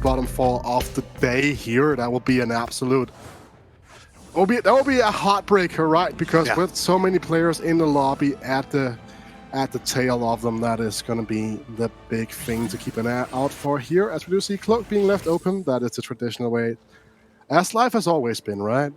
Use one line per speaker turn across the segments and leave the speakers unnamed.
bottom 4 of the day here. That will be an absolute... That will be a heartbreaker, right? Because with so many players in the lobby at the tail of them, that is going to be the big thing to keep an eye out for here. As we do see Cloak being left open, that is the traditional way, as life has always been, right?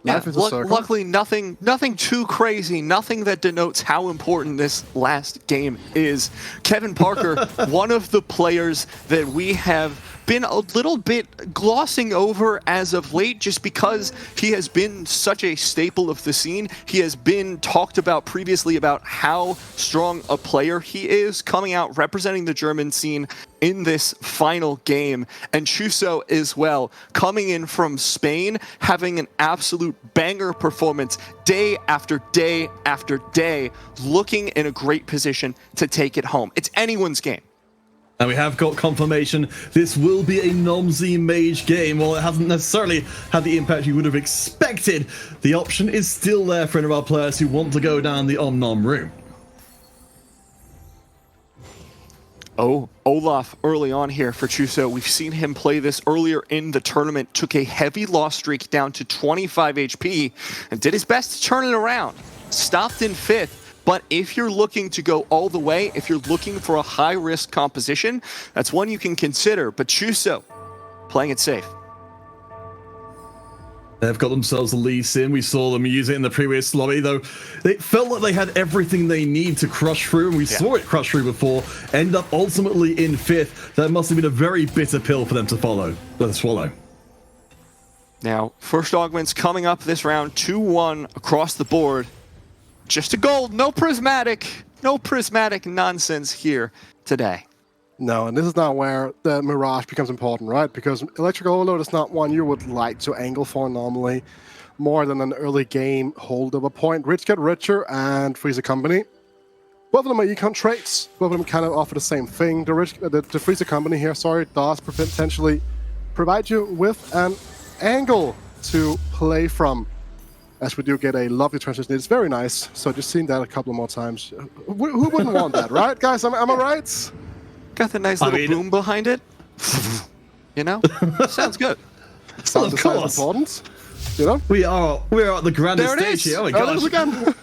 Life is a circle.
Luckily, nothing too crazy, nothing that denotes how important this last game is. Kevin Parker, one of the players that we have been a little bit glossing over as of late, just because he has been such a staple of the scene. He has been talked about previously about how strong a player he is, coming out representing the German scene in this final game. And Chuso as well, coming in from Spain, having an absolute banger performance day after day after day, looking in a great position to take it home. It's anyone's game.
And we have got confirmation this will be a Nomsy Mage game. While it hasn't necessarily had the impact you would have expected, the option is still there for any of our players who want to go down the Om-Nom route.
Oh, Olaf early on here for Chuso. We've seen him play this earlier in the tournament, took a heavy loss streak down to 25 HP, and did his best to turn it around. Stopped in 5th. But if you're looking to go all the way, if you're looking for a high-risk composition, that's one you can consider. But Chuso, playing it safe.
They've got themselves a Lee Sin. We saw them use it in the previous lobby, though it felt like they had everything they need to crush through, and we saw it crush through before. End up ultimately in 5th. That must have been a very bitter pill for them to swallow.
Now, first augments coming up this round, 2-1 across the board. Just a gold, no prismatic nonsense here today.
No, and this is not where the Mirage becomes important, right? Because Electrical Overload is not one you would like to angle for normally, more than an early game holdover point. Rich get richer and Freezer Company. Both of them are econ traits. Both of them kind of offer the same thing. The Freezer Company here, does potentially provide you with an angle to play from. As we do get a lovely transition. It's very nice. So just seeing that a couple more times. Who wouldn't want that, right, guys? Am I right?
Got the nice little boom behind it. You know? Sounds good.
Sounds important. You know?
We are at the grandest stage here. Oh my gosh.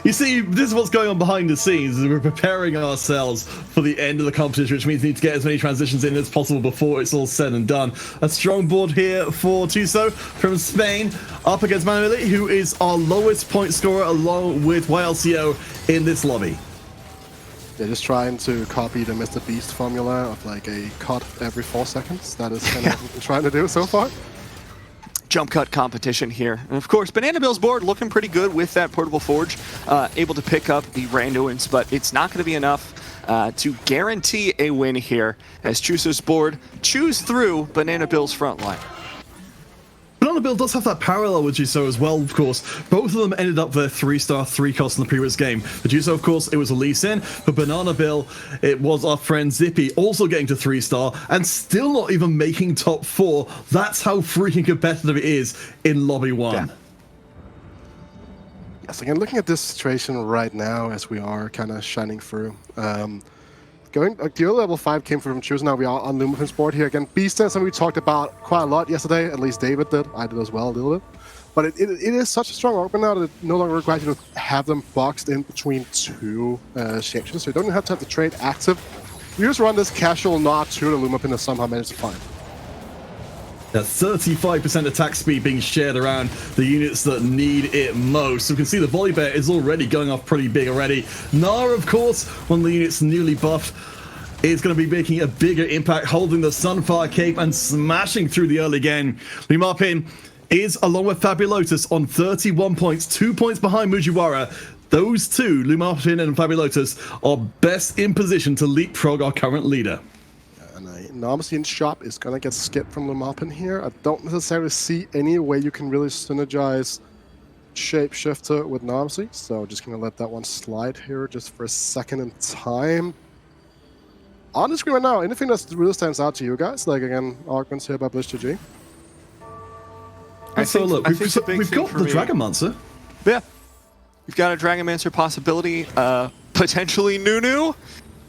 You see, this is what's going on behind the scenes. We're preparing ourselves for the end of the competition, which means we need to get as many transitions in as possible before it's all said and done. A strong board here for Chuso from Spain, up against Manueli, who is our lowest point scorer along with YLCO in this lobby.
They're just trying to copy the Mr. Beast formula of like a cut every 4 seconds. That is kind of what we're trying to do so far.
Jump cut competition here. And of course, Banana Bill's board looking pretty good with that Portable Forge, able to pick up the Randoins, but it's not going to be enough to guarantee a win here as Chuso's board chews through Banana Bill's front line.
Banana Bill does have that parallel with Juso as well, of course. Both of them ended up their 3-star 3-cost in the previous game. For Juso, of course, it was a Lee Sin. For Banana Bill, it was our friend Zippy also getting to 3-star and still not even making top 4. That's how freaking competitive it is in Lobby 1.
Yeah. Yes, again, looking at this situation right now as we are kind of shining through. The level 5 came from Chuso. Now we are on Lumipin's board here again. Beast is something we talked about quite a lot yesterday. At least David did. I did as well a little bit. But it is such a strong augment now that it no longer requires you to have them boxed in between 2 shapeshifters. So you don't even have to have the trait active. You just run this casual nod to the Lumipin and somehow manage to find.
That's 35% attack speed being shared around the units that need it most. So we can see the Volley Bear is already going off pretty big already. Nara, of course, one of the units newly buffed, is going to be making a bigger impact, holding the Sunfire Cape and smashing through the early game. Lumapin is, along with Fabulotus, on 31 points, 2 points behind Mujiwara. Those two, Lumapin and Fabulotus, are best in position to leapfrog our current leader.
Nomsy shop is going to get skipped from Lumapin here. I don't necessarily see any way you can really synergize Shapeshifter with Nomsy, so just going to let that one slide here just for a second in time. On the screen right now, anything that really stands out to you guys? Like, again, augments here by BlitzGG.
So look, we've got the Dragonmancer.
Yeah. We've got a Dragonmancer possibility, potentially Nunu.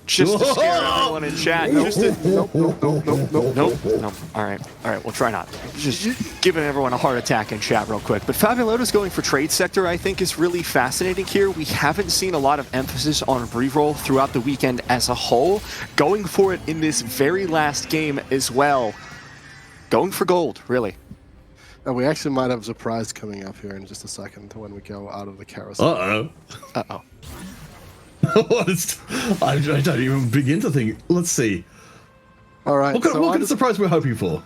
Just to scare everyone in chat. Just to...
Nope.
Nope. All right, we'll try not. Just giving everyone a heart attack in chat real quick. But Fabuloto's going for trade sector, I think, is really fascinating here. We haven't seen a lot of emphasis on reroll throughout the weekend as a whole. Going for it in this very last game as well. Going for gold, really.
And we actually might have a surprise coming up here in just a second when we go out of the carousel.
Uh-oh. I don't even begin to think. Let's see.
All right.
What kind of surprise we're hoping for?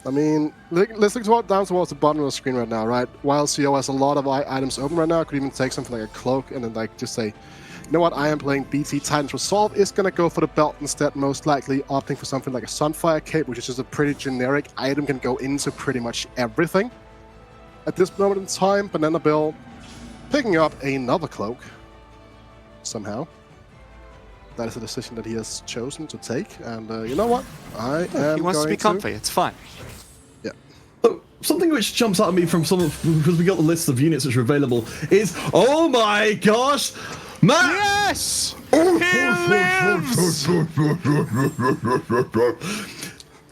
I mean, let's look down towards the bottom of the screen right now, right? While CO has a lot of items open right now, could even take something like a cloak and then like just say, you know what, I am playing BT Titans Resolve, is going to go for the belt instead, most likely opting for something like a Sunfire Cape, which is just a pretty generic item, can go into pretty much everything. At this moment in time, Banana Bill picking up another cloak. Somehow. That is a decision that he has chosen to take, and you know what?
He wants to be comfy, it's fine.
Yeah.
Something which jumps out at me from some of, because we got the list of units which are available, is, oh my gosh! Matt!
Yes! He lives!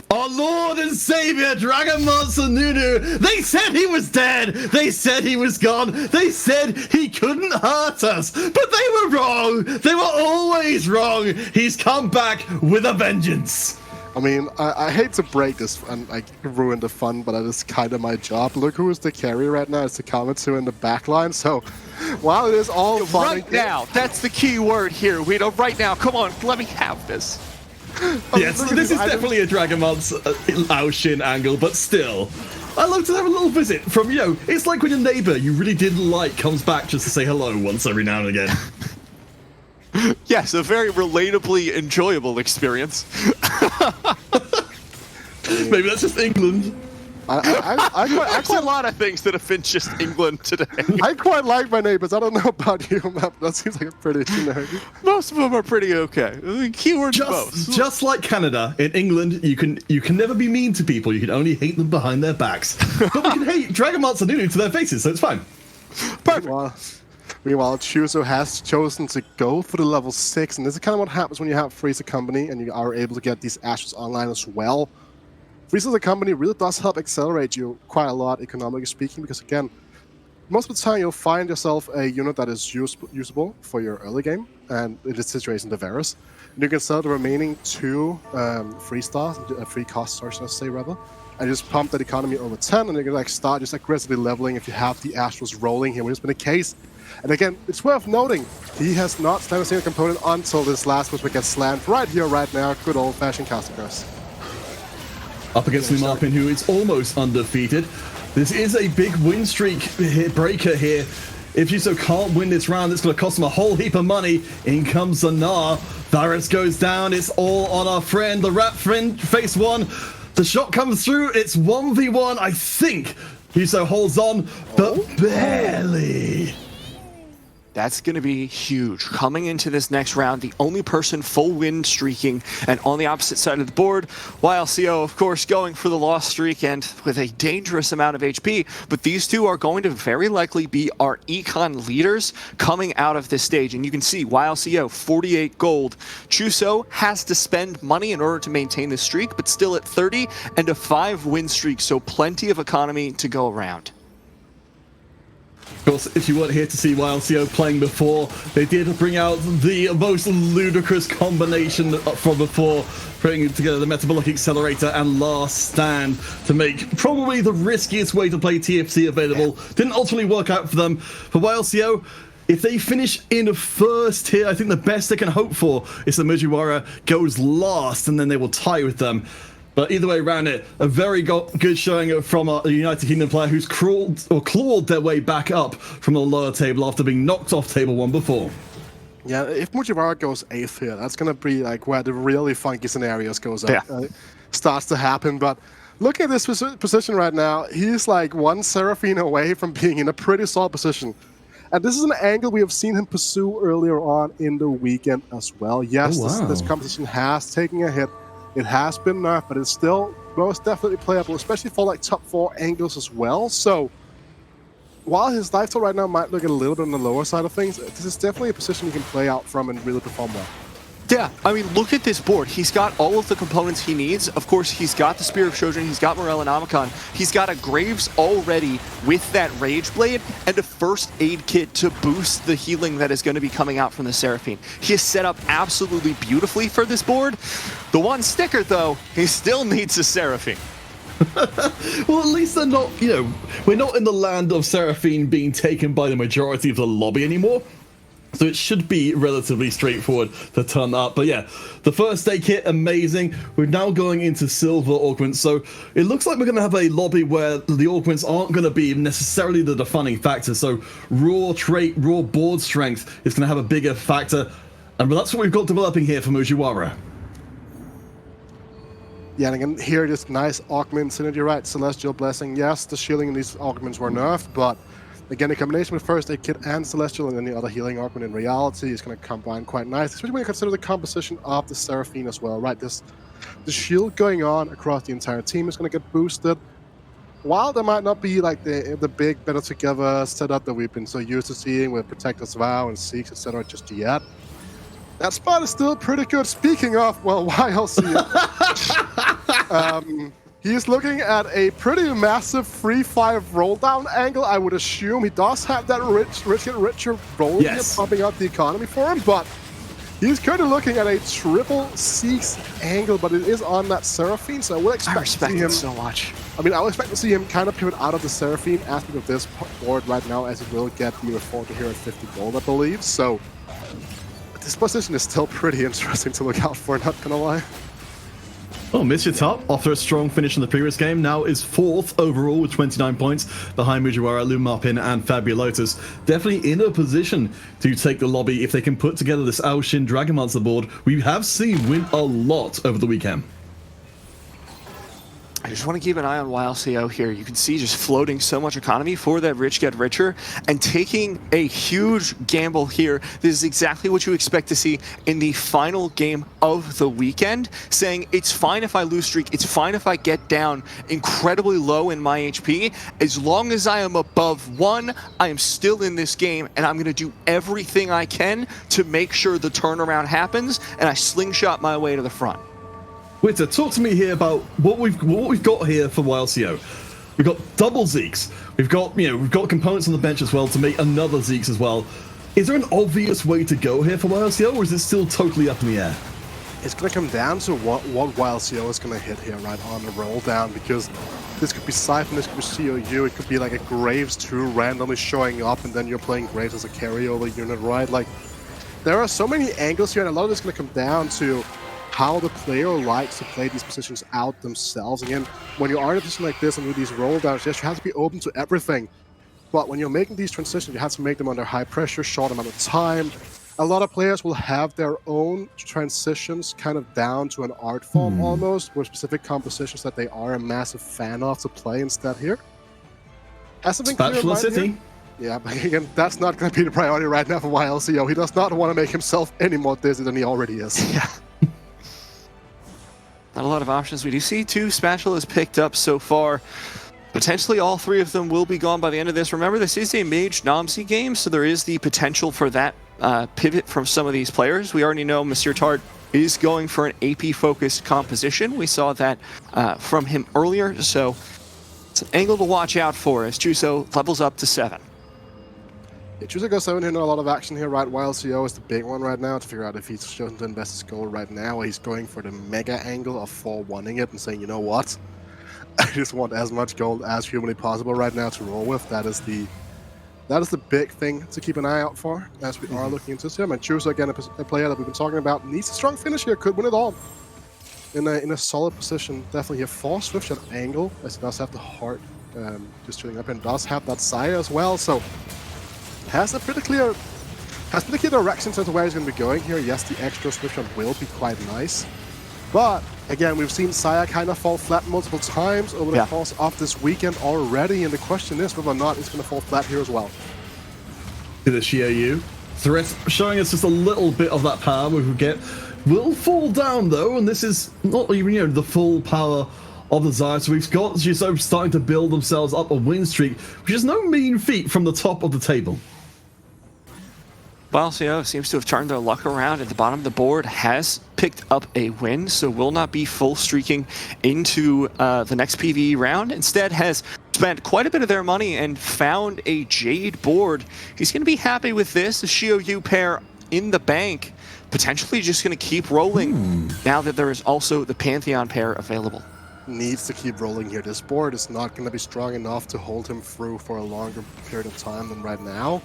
Our Lord and Savior, Dragon Monster Nunu! They said he was dead! They said he was gone! They said he couldn't hurt us! But they were wrong! They were always wrong! He's come back with a vengeance!
I mean, I hate to break this and like ruin the fun, but that is kind of my job. Look who is the carry right now. It's the Kamatsu in the backline. So while it is all fun
right now, that's the key word here, Guido. Right now, come on, let me have this.
Yes, this is definitely a Dragonmon's Aoshin angle, but still. I love to have a little visit from, you know, it's like when a neighbor you really didn't like comes back just to say hello once every now and again.
Yes, a very relatably enjoyable experience.
Maybe that's just England.
There's a lot of things that have been just England today.
I quite like my neighbors. I don't know about you, Matt. That seems like a pretty generic.
Most of them are pretty okay. Keywords most.
Just like Canada, in England, you can never be mean to people. You can only hate them behind their backs. But we can hate Dragon Monster Nunu to their faces, so it's fine.
Perfect.
Meanwhile, Chuso has chosen to go for the level 6, and this is kind of what happens when you have Freeze Company and you are able to get these Ashes online as well. Freeze as a company really does help accelerate you quite a lot, economically speaking, because again, most of the time you'll find yourself a unit that is usable for your early game, and in this situation, the Varus. And you can sell the remaining 2 free stars, free cost stars, should I say rather, and just pump that economy over 10, and you can like start just aggressively leveling if you have the Astrals rolling here, which has been the case. And again, it's worth noting, he has not slammed a single component until this last push gets slammed right here, right now. Good old-fashioned Castle Curse.
Up against Lumarpin, who is almost undefeated. This is a big win streak breaker here. If Juso can't win this round, it's going to cost him a whole heap of money. In comes Zanar. Varus goes down. It's all on our friend. The Rat friend, face 1. The shot comes through. It's 1v1. I think Juso holds on, but barely.
That's going to be huge. Coming into this next round, the only person full win streaking and on the opposite side of the board, while CO, of course, going for the loss streak and with a dangerous amount of HP. But these two are going to very likely be our econ leaders coming out of this stage. And you can see, while CO, 48 gold. Chuso has to spend money in order to maintain this streak, but still at 30 and a 5 win streak, so plenty of economy to go around.
Of course, if you weren't here to see YLCO playing before, they did bring out the most ludicrous combination from before, putting together the Metabolic Accelerator and Last Stand to make probably the riskiest way to play TFT available. Didn't ultimately work out for them. For YLCO, if they finish in first here, I think the best they can hope for is that Mujiwara goes last and then they will tie with them. But either way around it, a very good showing from a United Kingdom player who's clawed their way back up from the lower table after being knocked off table 1 before.
Yeah, if Mujiwara goes 8th here, that's going to be like where the really funky scenarios starts to happen. But looking at this position right now, he's like 1 Seraphine away from being in a pretty solid position. And this is an angle we have seen him pursue earlier on in the weekend as well. Yes, this competition has taken a hit. It has been nerfed, but it's still most definitely playable, especially for like top 4 angles as well. So while his lifestyle right now might look a little bit on the lower side of things, this is definitely a position he can play out from and really perform well.
Yeah, I mean, look at this board. He's got all of the components he needs. Of course, he's got the Spear of Shojin, he's got Morel and Amicon, he's got a Graves already with that Rage Blade, and a first aid kit to boost the healing that is going to be coming out from the Seraphine. He is set up absolutely beautifully for this board. The one sticker, though, he still needs a Seraphine.
Well, at least they're not, you know, we're not in the land of Seraphine being taken by the majority of the lobby anymore. So it should be relatively straightforward to turn up. But yeah, the first aid kit, amazing. We're now going into silver augments. So it looks like we're going to have a lobby where the augments aren't going to be necessarily the defining factor. So raw trait, raw board strength is going to have a bigger factor. And that's what we've got developing here for Mujiwara.
Yeah, and again, here, this nice augment synergy, right? Celestial Blessing, yes, the shielding in these augments were nerfed, but again, the combination with first aid kit and Celestial and then the other healing augment in reality is going to combine quite nice, especially when you consider the composition of the Seraphine as well, right? The shield going on across the entire team is going to get boosted. While there might not be like the big better together setup that we've been so used to seeing with Protector's Vow and Seeks, etc. just yet, that spot is still pretty good. Speaking of, well, YLC, he's looking at a pretty massive 3-5 roll down angle. I would assume he does have that rich get richer roll here, pumping out the economy for him, but he's kind of looking at a triple Seeks angle, but it is on that Seraphine, so I would expect
respect
to see him
it so much.
I mean, I would expect to see him kind of pivot out of the Seraphine aspect of this board right now, as he will get the Reform here at 50 gold, I believe. So this position is still pretty interesting to look out for, not gonna lie.
Oh, Mr. Top, after a strong finish in the previous game, now is 4th overall with 29 points behind Mujiwara, Lumapin, and Fabulotus. Definitely in a position to take the lobby if they can put together this Aoshin Dragon Monster board we have seen win a lot over the weekend.
I just want to keep an eye on YLCO here. You can see just floating so much economy for that rich get richer and taking a huge gamble here. This is exactly what you expect to see in the final game of the weekend, saying it's fine if I lose streak, it's fine if I get down incredibly low in my HP. As long as I am above 1, I am still in this game, and I'm going to do everything I can to make sure the turnaround happens, and I slingshot my way to the front.
Witter, talk to me here about what we've got here for YLCO. We've got double Zeeks. We've got components on the bench as well to make another Zeeks as well. Is there an obvious way to go here for YLCO, or is it still totally up in the air?
It's going to come down to what YLCO is going to hit here right on the roll down, because this could be Siphon, this could be COU, it could be like a Graves 2 randomly showing up, and then you're playing Graves as a carryover unit, right? Like, there are so many angles here, and a lot of this is going to come down to how the player likes to play these positions out themselves. Again, when you are in a position like this and with these roll downs, yes, you have to be open to everything. But when you're making these transitions, you have to make them under high pressure, short amount of time. A lot of players will have their own transitions kind of down to an art form almost, with specific compositions that they are a massive fan of to play instead here. Has something clear in mind here? Yeah, but again, that's not going to be the priority right now for YLCO. He does not want to make himself any more dizzy than he already is.
Yeah. Not a lot of options. We do see 2 Spatulas picked up so far. Potentially all 3 of them will be gone by the end of this. Remember, this is a Mage Nomsy game, so there is the potential for that pivot from some of these players. We already know Monsieur Tart is going for an AP-focused composition. We saw that from him earlier, so it's an angle to watch out for as Chuso levels up to 7.
Yeah, Chuso goes 7 here, not a lot of action here, right? YLCO is the big one right now to figure out if he's chosen to invest his gold right now, or he's going for the mega angle of 4-1ing it and saying, you know what? I just want as much gold as humanly possible right now to roll with. That is the big thing to keep an eye out for as we are looking into him. And Chuso, again, a player that we've been talking about, needs a strong finish here, could win it all. In a solid position, definitely a force Swift shot angle, as he does have the heart just shooting up and does have that Sire as well, so has a pretty clear direction to where he's going to be going here. Yes, the extra Swift shot will be quite nice, but again, we've seen Sire kind of fall flat multiple times over the course of this weekend already, and the question is whether or not it's going to fall flat here as well.
To the Xiaoyu. Threat showing us just a little bit of that power we could get. Will fall down though, and this is not even the full power of the Zaya. So we've got Jizo starting to build themselves up a win streak, which is no mean feat from the top of the table.
Well, CO seems to have turned their luck around at the bottom of the board, has picked up a win, so will not be full streaking into the next PvE round. Instead has spent quite a bit of their money and found a Jade board. He's going to be happy with this. The Shio-Yu pair in the bank, potentially just going to keep rolling now that there is also the Pantheon pair available.
Needs to keep rolling here. This board is not going to be strong enough to hold him through for a longer period of time than right now.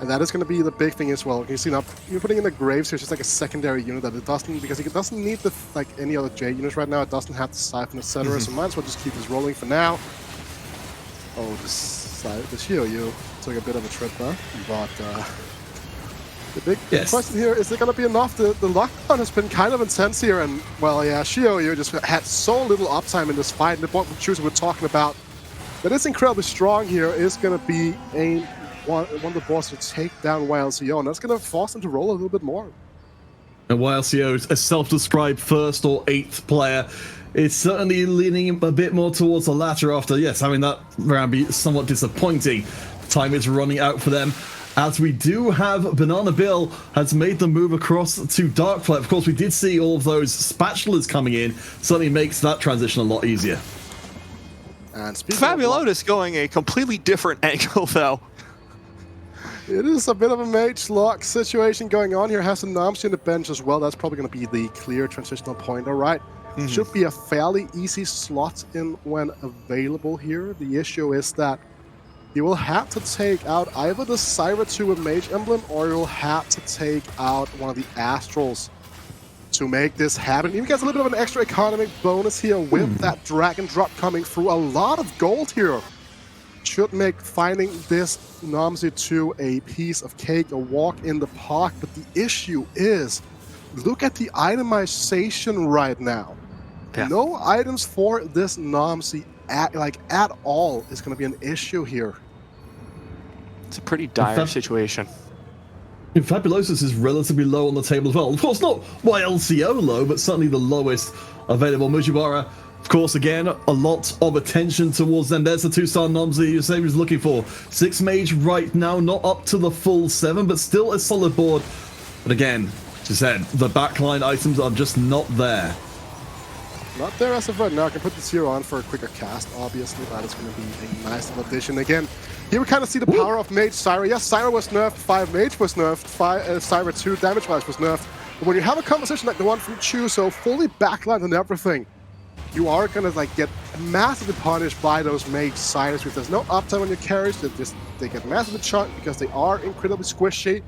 And that is going to be the big thing as well. You see now, you're putting in the Graves here, it's just like a secondary unit that it doesn't, because it doesn't need the, like any other J units right now. It doesn't have the Siphon, etc. So might as well just keep this rolling for now. Oh, the Shio-Yu took a bit of a trip there, but the big question here, is it going to be enough? The lockdown has been kind of intense here, and well, yeah, Shio-Yu just had so little uptime in this fight, and the bot from Chooser we're talking about that is incredibly strong here is going to be one of the bosses to take down YLCO, and that's going to force them to roll a little bit more.
And YLCO, a self-described first or eighth player, is certainly leaning a bit more towards the latter after, yes, having that round be somewhat disappointing. Time is running out for them, as we do have Banana Bill has made the move across to Darkflight. Of course, we did see all of those Spatulas coming in, certainly makes that transition a lot easier.
And
Fabulotus going a completely different angle, though.
It is a bit of a mage lock situation going on here. Has a Namsi on the bench as well. That's probably going to be the clear transitional point. All right. Should be a fairly easy slot in when available here. The issue is that you will have to take out either the Syra 2 with Mage Emblem, or you'll have to take out one of the Astrals to make this happen. Even gets a little bit of an extra economic bonus here with that Dragon Drop coming through. A lot of gold here. Should make finding this Namsi 2 a piece of cake, a walk in the park. But the issue is, look at the itemization right now. Yeah. No items for this Namsi at all is going to be an issue here.
It's a pretty dire situation.
Fabulosus is relatively low on the table as well. Of course, not YLCO low, but certainly the lowest available. Mujiwara, of course, again, a lot of attention towards them. There's the 2-star Namsi you say he was looking for. 6 mage right now, not up to the full 7, but still a solid board. But again, as you said, the backline items are just not there.
Not there as of right now. I can put this here on for a quicker cast, obviously. That is going to be a nice addition. Again, here we kind of see the power of Mage Syra. Yes, Syra was nerfed, 5 Mage was nerfed, Syra 2 damage-wise was nerfed. But when you have a composition like the one from Chu, so fully backlined and everything, you are going to like get massively punished by those Mage Syras because there's no uptime on your carries. They get massively chunked because they are incredibly squishy.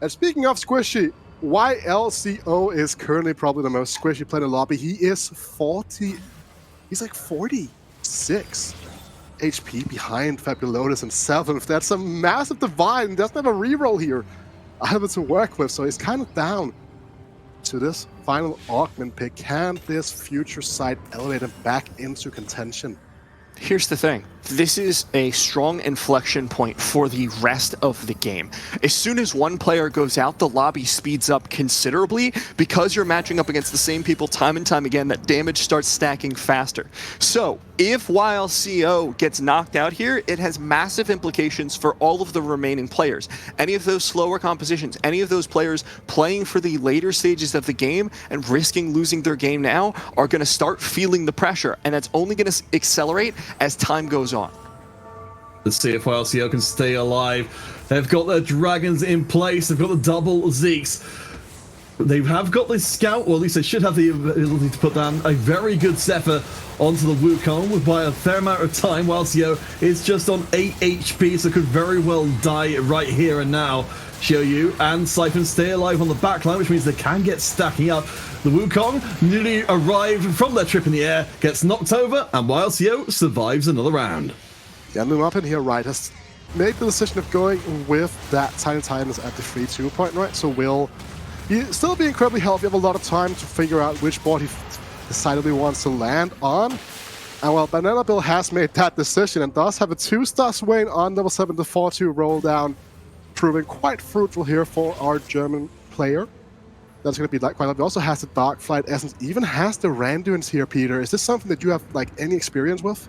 And speaking of squishy, YLCO is currently probably the most squishy player in the lobby. He is 40, he's like 46 HP behind Fabulotus himself. And if that's a massive divide and doesn't have a reroll here, I have it to work with. So he's kind of down to this final augment pick. Can this future side elevate him back into contention?
Here's the thing. This is a strong inflection point for the rest of the game. As soon as one player goes out, the lobby speeds up considerably because you're matching up against the same people time and time again. That damage starts stacking faster. So if YLCO gets knocked out here, it has massive implications for all of the remaining players. Any of those slower compositions, any of those players playing for the later stages of the game and risking losing their game now are going to start feeling the pressure, and that's only going to accelerate as time goes on.
Let's see if YLCO can stay alive. They've got their dragons in place. They've got the double Zeeks. They have got this scout, or at least they should have the ability to put down a very good Zephyr onto the Wukong by a fair amount of time. YLCO is just on 8 HP, so could very well die right here and now. Shio-Yu and Siphon stay alive on the backline, which means they can get stacking up. The Wukong nearly arrived from their trip in the air, gets knocked over, and YLCO survives another round.
The Emblem up in here, right, has made the decision of going with that Tiny Titans at the 3-2 point, right? So will still be incredibly healthy, have a lot of time to figure out which board he decidedly wants to land on. And well, Banana Bill has made that decision and does have a 2-star Swain on level 7 to 4-2 roll down, proving quite fruitful here for our German player. That's going to be quite a lot. He also has the Dark Flight Essence, even has the Randuins here, Peter. Is this something that you have like any experience with?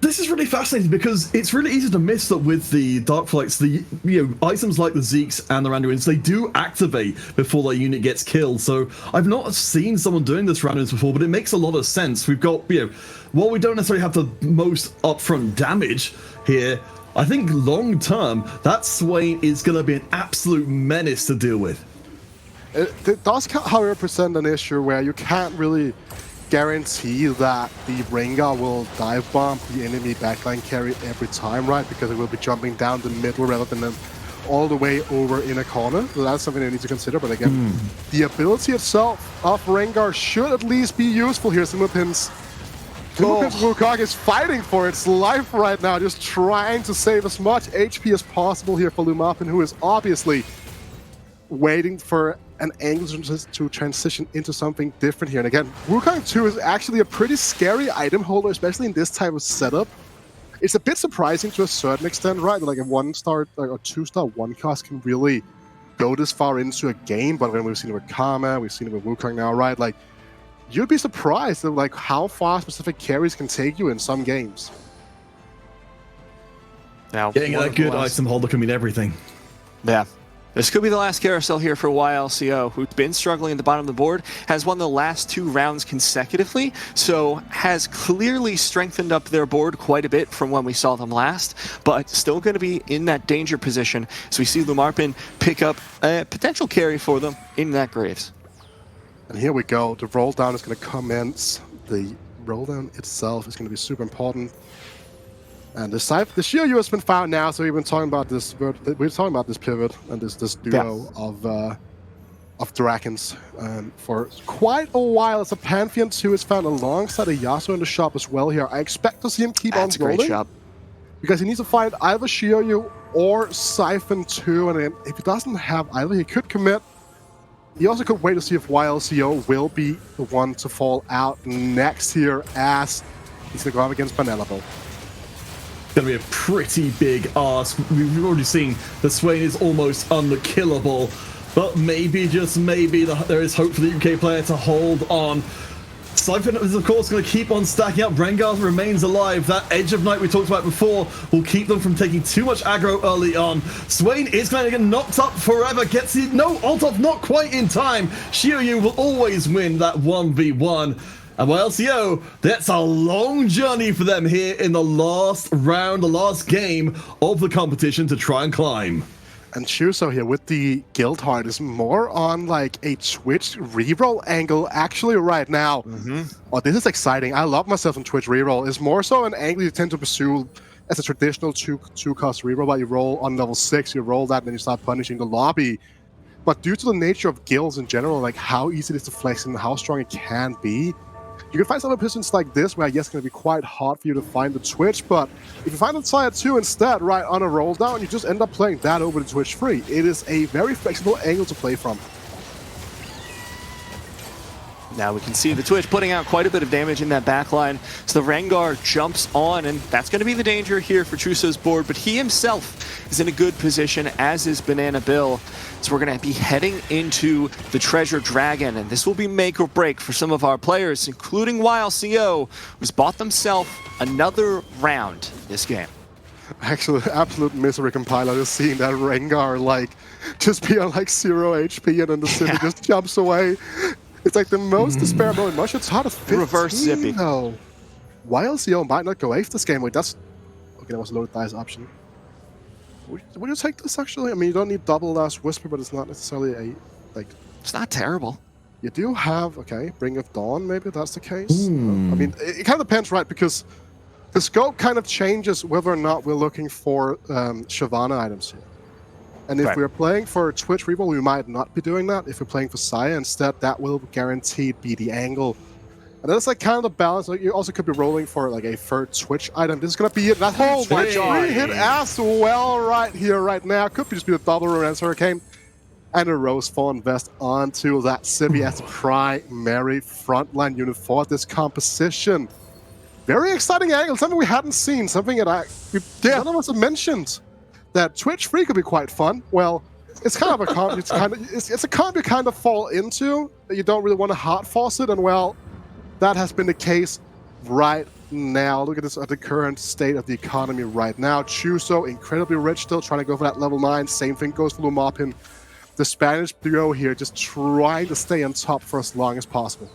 This is really fascinating because it's really easy to miss that with the Dark Flights, the items like the Zeeks and the Randuins, they do activate before their unit gets killed. So I've not seen someone doing this Randuins before, but it makes a lot of sense. We've got, while we don't necessarily have the most upfront damage here, I think long term, that Swain is going to be an absolute menace to deal with.
It does, however, present an issue where you can't really guarantee that the Rengar will dive bomb the enemy backline carry every time, right? Because it will be jumping down the middle rather than all the way over in a corner. So that's something they need to consider. But again, the ability itself of Rengar should at least be useful here. Simulpin's Wukong is fighting for its life right now, just trying to save as much HP as possible here for Lumapin, who is obviously waiting for an angle to transition into something different here. And again, Wukong 2 is actually a pretty scary item holder, especially in this type of setup. It's a bit surprising to a certain extent, right? Like a 1-star or 2-star 1-cost can really go this far into a game, but when we've seen it with Karma, we've seen it with Wukong now, right? Like, you'd be surprised at like how far specific carries can take you in some games.
Now,
getting that good item holder can mean everything.
Yeah. This could be the last carousel here for YLCO, who's been struggling at the bottom of the board, has won the last 2 rounds consecutively, so has clearly strengthened up their board quite a bit from when we saw them last, but still going to be in that danger position. So we see Lumarpin pick up a potential carry for them in that Graves.
And here we go. The roll down is going to commence. The roll down itself is going to be super important. And the Shiryu has been found now, so we've been talking about this. We're talking about this pivot and this duo of dragons for quite a while. It's a Pantheon 2 is found alongside a Yasuo in the shop as well here. I expect to see him keep on rolling. Great shot. Because he needs to find either Shiryu or Siphon 2, and if he doesn't have either, he could commit. He also could wait to see if YLCO will be the one to fall out next here, as he's going to go up against Banelable.
Going to be a pretty big ask. We've already seen the Swain is almost unkillable, but maybe, just maybe, there is hope for the UK player to hold on. Siphon is, of course, going to keep on stacking up. Rengar remains alive. That Edge of Night we talked about before will keep them from taking too much aggro early on. Swain is going to get knocked up forever. Gets it. No, ult off, not quite in time. Shiryu will always win that 1v1. And YLCO, that's a long journey for them here in the last round, the last game of the competition to try and climb.
And Shuso here with the Guild Heart is more on like a Twitch reroll angle actually right now. Oh, this is exciting. I love myself in Twitch reroll. It's more so an angle you tend to pursue as a traditional two-cost reroll, but you roll on level 6, you roll that, and then you start punishing the lobby. But due to the nature of guilds in general, like how easy it is to flex and how strong it can be, you can find some positions like this where, yes, it's going to be quite hard for you to find the Twitch, but if you find the Tier 2 instead, right, on a roll down, you just end up playing that over the Twitch free. It is a very flexible angle to play from.
Now we can see the Twitch putting out quite a bit of damage in that backline. So the Rengar jumps on, and that's going to be the danger here for Truso's board, but he himself is in a good position, as is Banana Bill. So we're going to be heading into the Treasure Dragon, and this will be make or break for some of our players, including YLCO, who's bought themselves another round this game.
Actually, absolute misery compiler, just seeing that Rengar like just be on like 0 HP, and then the Zippy just jumps away. It's like the most despair mode. Much it's hard to fit.
Reverse Zippy.
No. YLCO might not go ace this game. Wait, that's okay. That was a loaded dice option. Would you take this actually? I mean, you don't need double Last Whisper, but it's not necessarily a like.
It's not terrible.
You do have Bring of Dawn. Maybe that's the case. I mean, it kind of depends, right? Because the scope kind of changes whether or not we're looking for Shyvana items here. And if we're playing for Twitch reroll, we might not be doing that. If we're playing for Saya instead, that will guaranteed be the angle. And that's like kind of the balance. Like, you also could be rolling for like a third Twitch item. This is gonna be it. That's my hit as well right here, right now. Could just be the double Romance Hurricane and a Rose Fawn Vest onto that Sibi as the primary frontline unit for this composition. Very exciting angle, something we hadn't seen, something that none of us have mentioned. That Twitch free could be quite fun. Well, it's kind of a comp. It's a comp you kind of fall into that you don't really want to hard force it, and well, that has been the case right now. Look at this, at the current state of the economy right now. Chuso, incredibly rich still, trying to go for that level 9. Same thing goes for Lumapin. The Spanish duo here just trying to stay on top for as long as possible.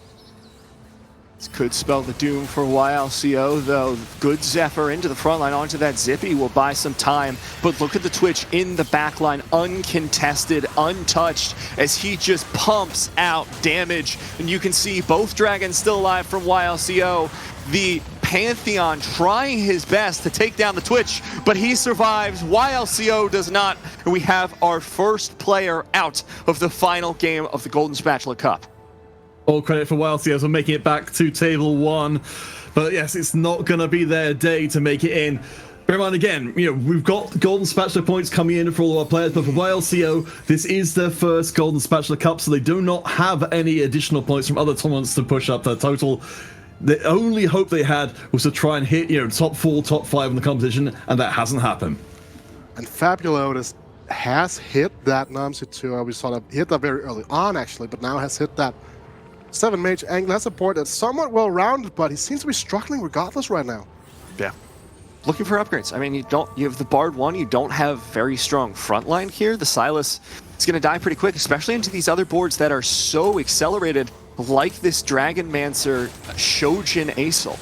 This could spell the doom for YLCO, though. Good Zephyr into the front line, onto that Zippy will buy some time. But look at the Twitch in the back line, uncontested, untouched, as he just pumps out damage. And you can see both dragons still alive from YLCO. The Pantheon trying his best to take down the Twitch, but he survives. YLCO does not. And we have our first player out of the final game of the Golden Spatula Cup.
All credit for YLCO for making it back to table 1. But yes, it's not going to be their day to make it in. Bear in mind, again, we've got Golden Spatula points coming in for all our players, but for YLCO, this is their first Golden Spatula Cup, so they do not have any additional points from other tournaments to push up their total. The only hope they had was to try and hit, top 4, top 5 in the competition, and that hasn't happened.
And Fabulotus has hit that Namsi 2. We saw that hit that very early on, actually, but now has hit that 7 mage angle. Has a board that's somewhat well-rounded, but he seems to be struggling regardless right now.
Yeah. Looking for upgrades. I mean, you have the Bard 1, you don't have very strong front line here. The Silas is going to die pretty quick, especially into these other boards that are so accelerated, like this Dragon Mancer Shojin Aesol.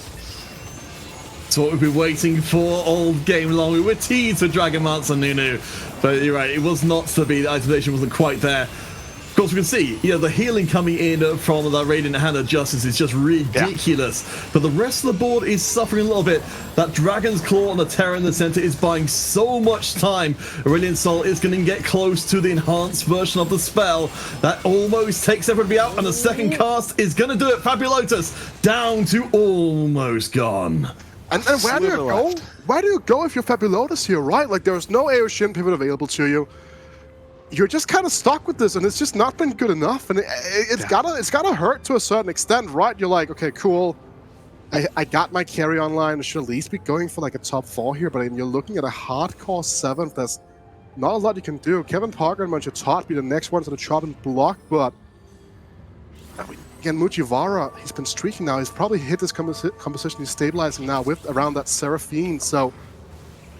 That's what we've been waiting for all game long. We were teased for Dragon Mancer Nunu, but you're right, it was not to be. The isolation wasn't quite there. Of course, we can see, the healing coming in from the Radiant Hand of Justice is just ridiculous. Yeah. But the rest of the board is suffering a little bit. That Dragon's Claw on the Terror in the center is buying so much time. Aurelion Sol is going to get close to the enhanced version of the spell. That almost takes everybody out, and the second cast is going to do it. Fabulotus down to almost gone.
And where do you go? Where do you go if you're Fabulotus here, right? Like, there's no Aeoshin pivot available to you. You're just kind of stuck with this, and it's just not been good enough, and it's gotta hurt to a certain extent, right? You're like, okay, cool, I got my carry online. I should at least be going for like a top 4 here, but you're looking at a hardcore 7th. There's not a lot you can do. Kevin Parker and Manchatot be the next one to the chop and block, but again, Mujiwara, he's been streaking now. He's probably hit this composition. He's stabilizing now with around that Seraphine, so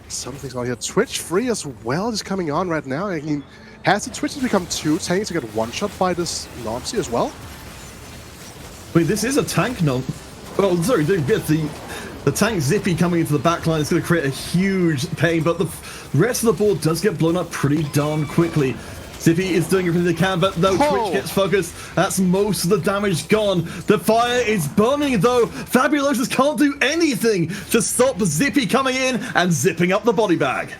something's on here. Twitch free as well, just coming on right now. I mean, has the Twitch become 2 tanks to get one-shot by this Nomsy as well?
Wait, this is a tank Nom. Oh, sorry, the tank Zippy coming into the back line is going to create a huge pain, but the rest of the board does get blown up pretty darn quickly. Zippy is doing everything they can, but no, Twitch gets focused. That's most of the damage gone. The fire is burning, though. Fabulosus can't do anything to stop Zippy coming in and zipping up the body bag.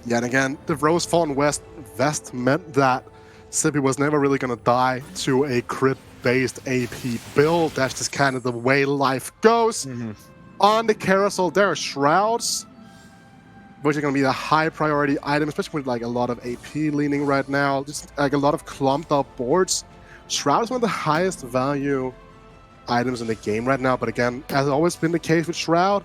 Yeah, and again, the Rose Fawn vest meant that Zippy was never really going to die to a crit-based AP build. That's just kind of the way life goes. On the carousel, there are Shrouds, which are going to be a high priority item, especially with like a lot of AP leaning right now. Just like a lot of clumped up boards. Shroud is one of the highest value items in the game right now, but again, as always been the case with Shroud,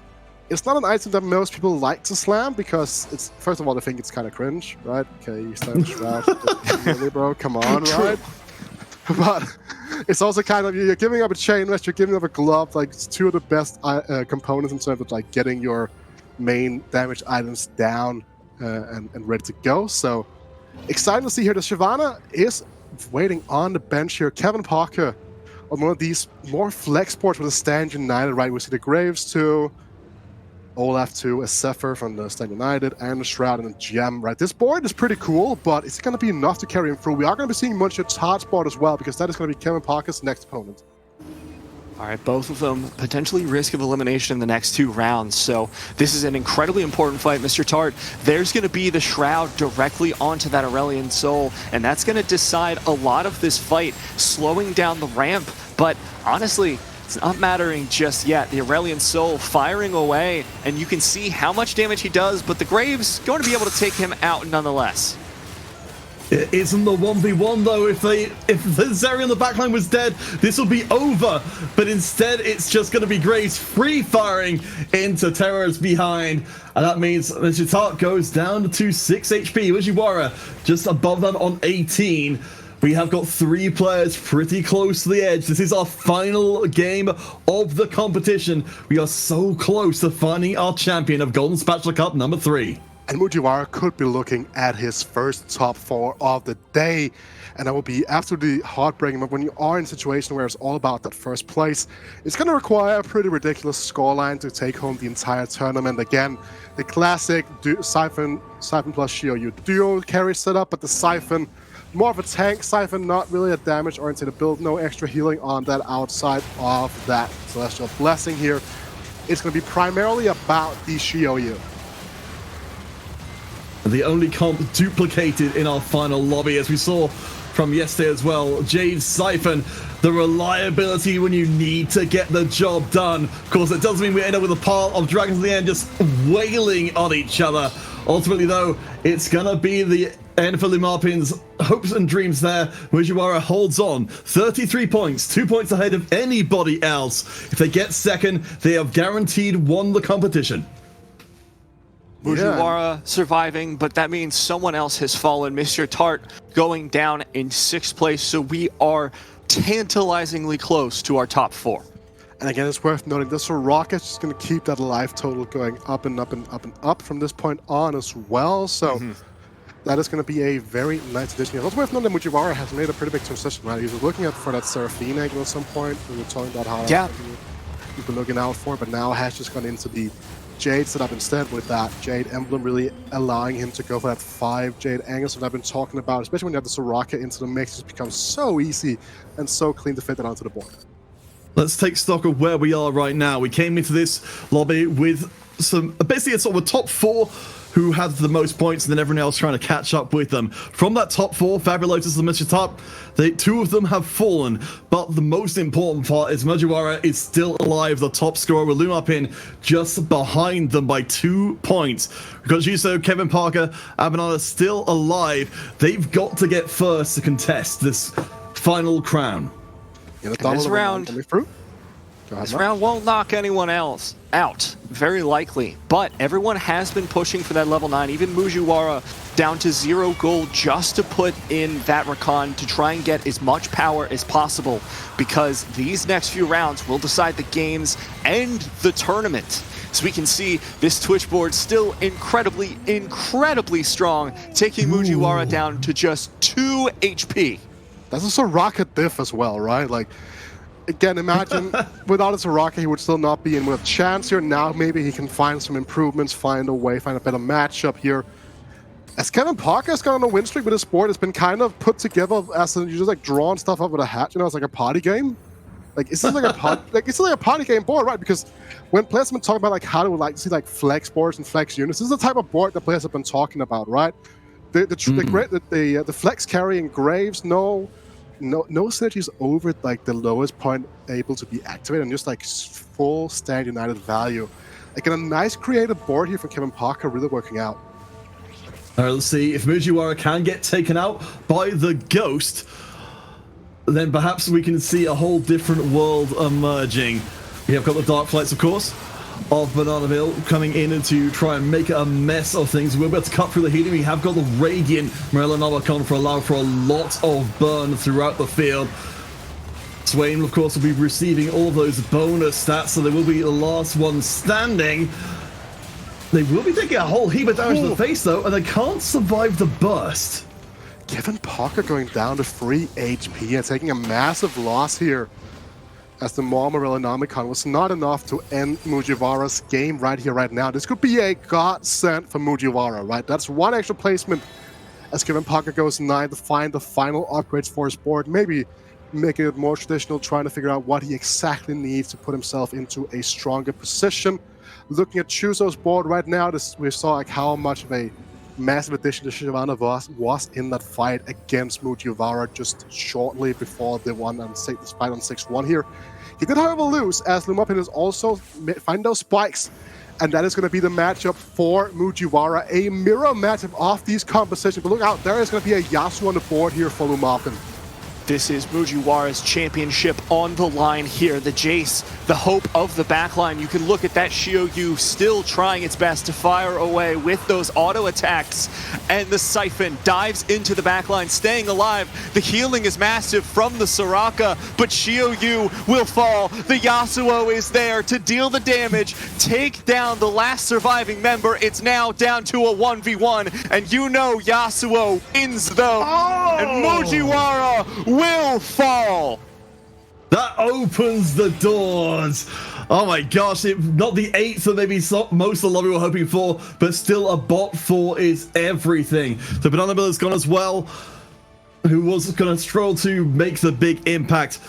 it's not an item that most people like to slam because it's, first of all, they think it's kind of cringe, right? Okay, you slam the Shroud, really, bro, come on, right? But it's also kind of, you're giving up a chain vest, you're giving up a glove, like it's 2 of the best components in terms of like getting your main damage items down and ready to go. So exciting to see here. The Shyvana is waiting on the bench here. Kevin Parker on one of these more flex boards with a Stand United, right? We see the Graves 2, Olaf 2, a Zephyr from the Stand United, and the Shroud and a Gem, right? This board is pretty cool, but it's going to be enough to carry him through. We are going to be seeing Munchat's hard board as well, because that is going to be Kevin Parker's next opponent.
All right, both of them potentially risk of elimination in the next 2 rounds. So this is an incredibly important fight, Mr. Tart. There's going to be the Shroud directly onto that Aurelion Sol, and that's going to decide a lot of this fight, slowing down the ramp. But honestly, it's not mattering just yet. The Aurelion Sol firing away, and you can see how much damage he does, but the Graves going to be able to take him out nonetheless.
It isn't the 1v1 though. If the Zeri on the backline was dead, this will be over. But instead, it's just going to be Graves free firing into Terror's behind. And that means Manchatot goes down to 6 HP. Mujiwara just above them on 18. We have got 3 players pretty close to the edge. This is our final game of the competition. We are so close to finding our champion of Golden Spatula Cup number 3.
And Mujiwara could be looking at his first top 4 of the day. And that will be absolutely heartbreaking. But when you are in a situation where it's all about that first place, it's going to require a pretty ridiculous scoreline to take home the entire tournament. Again, the classic Siphon plus Shio duo carry setup, but the Siphon, more of a tank Siphon, not really a damage-oriented build. No extra healing on that outside of that Celestial Blessing here. It's going to be primarily about the Shio.
The only comp duplicated in our final lobby, as we saw from yesterday as well. Jade Siphon, the reliability when you need to get the job done. Of course, it doesn't mean we end up with a pile of dragons at the end just wailing on each other. Ultimately, though, it's going to be the end for Lumapin's hopes and dreams there. Mujiwara holds on. 33 points, 2 points ahead of anybody else. If they get second, they have guaranteed won the competition.
Mujiwara surviving, but that means someone else has fallen. Mr. Tart going down in 6th place, so we are tantalizingly close to our top 4.
And again, it's worth noting this Rocket's just going to keep that life total going up and up and up and up from this point on as well. So that is going to be a very nice addition. It's also worth noting that Mujiwara has made a pretty big transition, right? He was looking for that Seraphine angle at some point. We were talking about how we've been looking out for, but now has just gone into the Jade setup instead, with that Jade emblem really allowing him to go for that 5 Jade angles that I've been talking about, especially when you have the Soraka into the mix. It becomes so easy and so clean to fit that onto the board.
Let's take stock of where we are right now. We came into this lobby with basically a sort of a top 4 who had the most points, and then everyone else trying to catch up with them. From that top 4, Fabulotus and Mr. Top, 2 of them have fallen, but the most important part is Mujiwara is still alive, the top scorer with Lumapin just behind them by 2 points. We've got Juso, Kevin Parker, Abanana still alive. They've got to get first to contest this final crown.
This round won't knock anyone else out, very likely. But everyone has been pushing for that level 9, even Mujiwara down to 0 gold just to put in that Rakan to try and get as much power as possible, because these next few rounds will decide the games and the tournament. So we can see this Twitch board still incredibly, incredibly strong, taking Mujiwara down to just 2 HP.
That's a Soraka diff as well, right? Like, again, imagine without a Soraka, he would still not be in with a chance here. Now maybe he can find some improvements, find a way, find a better matchup here. As Kevin Parker has gone on a win streak with his board, it's been kind of put together as you just like drawing stuff up with a hat. You know, it's like a party game. Like, it's like a party game board, right? Because when players have been talking about like how they would like to see like flex boards and flex units, this is the type of board that players have been talking about, right? The flex carrying Graves, no synergies over like the lowest point able to be activated, and just like full stand united value. Like, a nice creative board here for Kevin Parker, really working out.
All right, let's see if Mujiwara can get taken out by the Ghost. Then perhaps we can see a whole different world emerging. We have got the Dark Flights, of course, of Bananaville coming in to try and make a mess of things. We're about to cut through the healing. We have got the Radiant Morella Novacon for allow for a lot of burn throughout the field. Swain, of course, will be receiving all those bonus stats, so they will be the last one standing. They will be taking a whole heap of damage to the face, though, and they can't survive the burst.
Kevin Parker going down to 3 HP and taking a massive loss here, as the Morella Nomicon was not enough to end Mujiwara's game right here, right now. This could be a godsend for Mujiwara, right? That's 1 extra placement as Kevin Parker goes 9 to find the final upgrades for his board. Maybe making it more traditional, trying to figure out what he exactly needs to put himself into a stronger position. Looking at Chuso's board right now, we saw like how much of a massive addition to Shivana was in that fight against Mujiwara just shortly before the fight on 6-1 here. He did, however, lose, as Lumapin is also find those spikes, and that is going to be the matchup for Mujiwara, a mirror matchup of these compositions. But look out, there is going to be a Yasuo on the board here for Lumapin.
This is Mujiwara's championship on the line here. The Jace, the hope of the backline. You can look at that Xiaoyu still trying its best to fire away with those auto attacks. And the Siphon dives into the backline, staying alive. The healing is massive from the Soraka, but Xiaoyu will fall. The Yasuo is there to deal the damage, take down the last surviving member. It's now down to a 1v1, and you know Yasuo wins though. Oh! And Mujiwara will fall.
That opens the doors. Oh my gosh, not the 8th that maybe most of the lobby were hoping for, but still a bot 4 is everything. The Banana Miller's gone as well, who was going to stroll to make the big impact.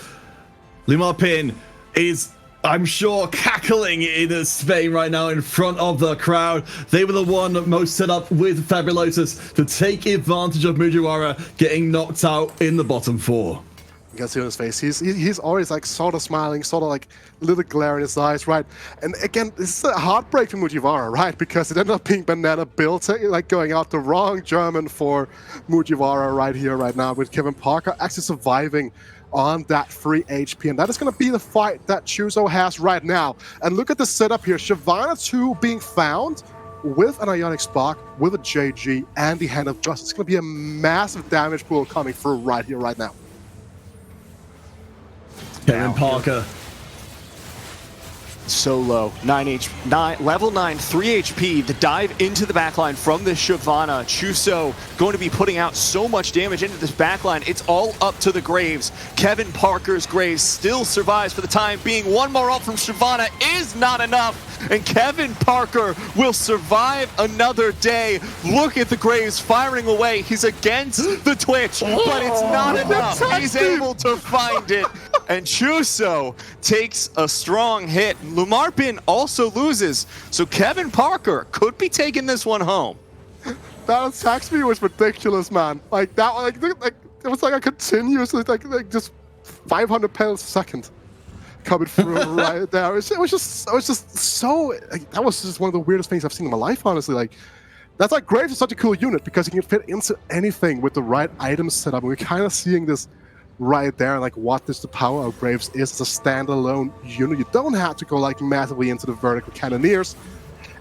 Lumar Pin is, I'm sure, cackling in Spain right now in front of the crowd. They were the one most set up with Fabulosus to take advantage of Mujiwara getting knocked out in the bottom 4.
You can see on his face, he's always like sort of smiling, sort of like a little glare in his eyes, right? And again, this is a heartbreak for Mujiwara, right? Because it ended up being Banana built, like going out the wrong German for Mujiwara right here, right now, with Kevin Parker actually surviving on that free HP, and that is going to be the fight that Chuzo has right now. And look at the setup here. Shyvana 2 being found with an Ionic Spark, with a JG, and the Hand of Justice. It's going to be a massive damage pool coming through right here, right now.
Kevin Parker.
So low, level 9, 3 HP, the dive into the backline from this Shyvana. Chuso going to be putting out so much damage into this backline, it's all up to the Graves. Kevin Parker's Graves still survives for the time being. One more ult from Shyvana is not enough, and Kevin Parker will survive another day. Look at the Graves firing away. He's against the Twitch, but it's not enough. He's able to find it, and Chuso takes a strong hit. Lumarpin also loses, so Kevin Parker could be taking this one home.
That attack speed was ridiculous, man. Like that, like it was like a continuous, like just 500 penalties a second coming through right there. It was just so. Like, that was just one of the weirdest things I've seen in my life, honestly. Like that's like Graves is such a cool unit because he can fit into anything with the right items set up. And we're kind of seeing this right there, like what the power of Graves is as a standalone unit. You don't have to go like massively into the vertical cannoneers.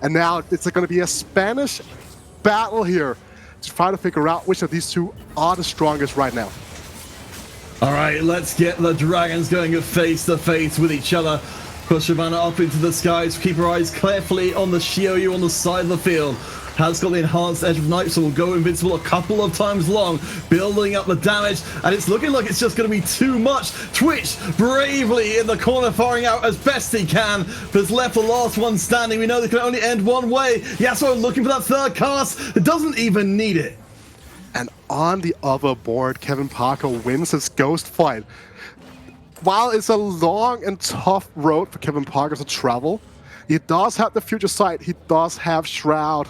And now it's going to be a Spanish battle here to try to figure out which of these two are the strongest right now.
All right, let's get the Dragons going face to face with each other. Push Shyvana up into the skies. Keep her eyes carefully on the Xiaoyu on the side of the field. Has got the enhanced Edge of Night, so will go invincible a couple of times long, building up the damage, and it's looking like it's just going to be too much. Twitch bravely in the corner, firing out as best he can, but has left the last one standing. We know they can only end one way. Yasuo looking for that third cast. It doesn't even need it.
And on the other board, Kevin Parker wins his ghost fight. While it's a long and tough road for Kevin Parker to travel, he does have the future sight. He does have Shroud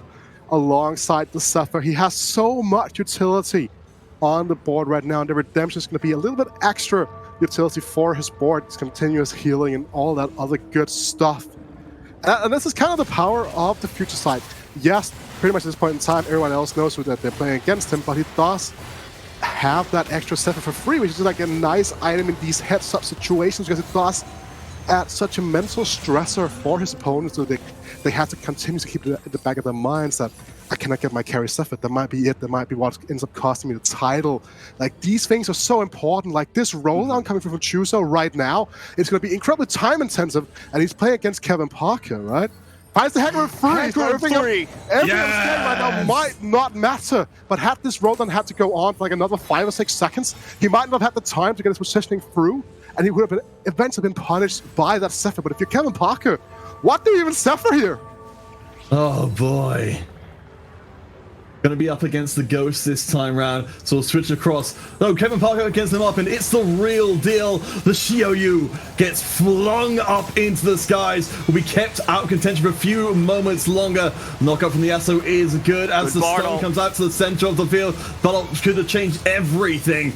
alongside the Zephyr. He has so much utility on the board right now, and the Redemption is going to be a little bit extra utility for his board. It's continuous healing and all that other good stuff. And this is kind of the power of the future sight. Yes, pretty much at this point in time, everyone else knows that they're playing against him, but he does have that extra Zephyr for free, which is like a nice item in these heads-up situations, because it does add such a mental stressor for his opponents, so they have to continue to keep it in the back of their minds that I cannot get my carry Zephyr. That might be it. That might be what ends up costing me the title. Like, these things are so important. Like, this roll-down coming from Chuzo right now, it's going to be incredibly time-intensive, and he's playing against Kevin Parker, right? Finds the Hecarim free. Everything else right now might not matter, but had this roll-down had to go on for like another 5 or 6 seconds, he might not have had the time to get his positioning through, and he would have eventually been punished by that Zephyr. But if you're Kevin Parker, what do you even Zephyr here?
Oh boy. Going to be up against the Ghost this time round, so we'll switch across. No, Kevin Parker against them up, and it's the real deal. The Xiaoyu gets flung up into the skies, will be kept out of contention for a few moments longer. Knockup from the Yasuo is good as the stone comes out to the center of the field. But could have changed everything.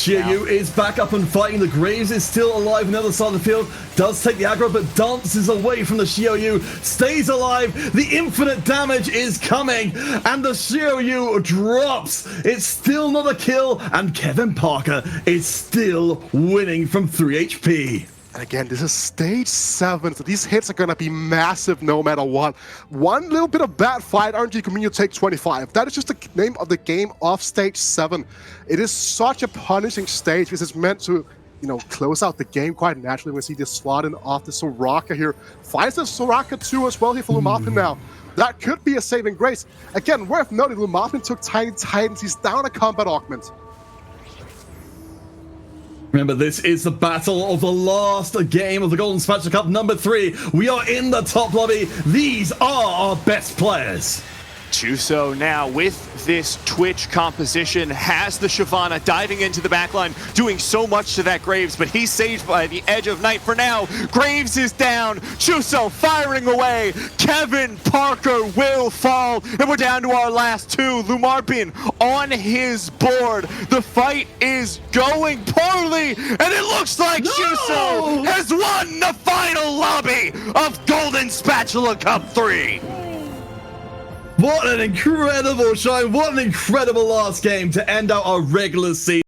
Xiaoyu is back up and fighting. The Graves is still alive on the other side of the field. Does take the aggro, but dances away from the Xiaoyu. Stays alive. The infinite damage is coming. And the Xiaoyu drops. It's still not a kill. And Kevin Parker is still winning from 3 HP.
And again, this is stage 7, so these hits are going to be massive no matter what. One little bit of bad fight, RNG Communio take 25. That is just the name of the game of stage 7. It is such a punishing stage because it's meant to, you know, close out the game quite naturally. We see this slot in off the Soraka here. Finds the Soraka 2 as well here for Lumafin now. That could be a saving grace. Again, worth noting, Lumafin took Tiny Titans. He's down a combat augment.
Remember, this is the battle of the last game of the Golden Spatula Cup number 3. We are in the top lobby. These are our best players.
Chuso now with this Twitch composition has the Shyvana diving into the backline, doing so much to that Graves, but he's saved by the edge of night for now. Graves is down, Chuso firing away, Kevin Parker will fall, and we're down to our last 2. Lumarpin on his board. The fight is going poorly, and it looks like Chuso has won the final lobby of Golden Spatula Cup 3.
What an incredible show. What an incredible last game to end out our regular season.